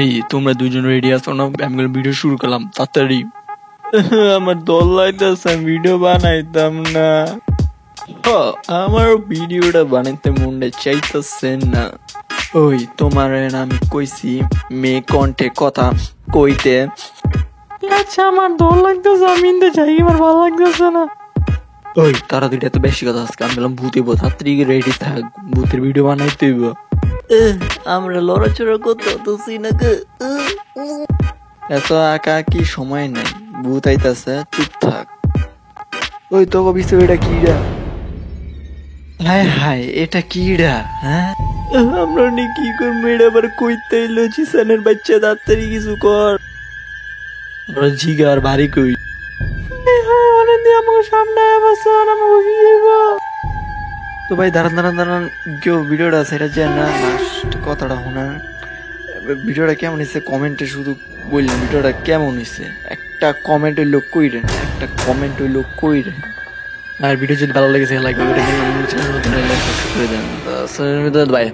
এই তোমরা দুজন রেডি আছো না? আমি ভিডিও শুরু করলাম, তাড়াতাড়ি। আমার দল লাগতেছে, আমি ভিডিও বানাইতাম না। আমার ভিডিওটা বানাইতে মনটা চাইতেছে না। ওই তোমার আমি কইছি মে কণ্ঠে কথা কইতে। আচ্ছা আমার দল লাগতেছে, আমি ইন্দে যাই, আমার ভালো লাগতেছে না। ওই তারা দুইটা তো বেশি কথা আজকে, আমি বললাম ভূত হইব, তাড়াতাড়ি রেডি থাক, ভূতের ভিডিও বানাইতে হইব। আমরা লড়াচড়া করতেছি না গে, এত আঁকা কি সময় নাই, ভূত আইতাছে, চুপ থাক। ওই তো বিষয় এটা কিরা? হায় হায়, এটা কিরা? হ্যাঁ আমরা নি কি করবো? এটা আবার কইতে এলো জিসানের বাচ্চা, তাড়াতাড়ি কিছু কর। ওরা জিগার বাড়ি কই? আমার সামনে তো ভাই দাঁড়ান দাঁড়ান দাঁড়ান, কেউ ভিডিওটা সেটা যায় না, লাস্ট কথাটা শোনার। ভিডিওটা কেমন হয়েছে কমেন্টে শুধু বললাম, ভিডিওটা কেমন হয়েছে একটা কমেন্ট হইলো কইরেন, একটা কমেন্ট হইলো কইরেন। আর ভিডিও যদি ভালো লেগেছে লাইক করে দেন, চ্যানেল করে দেন। বাই।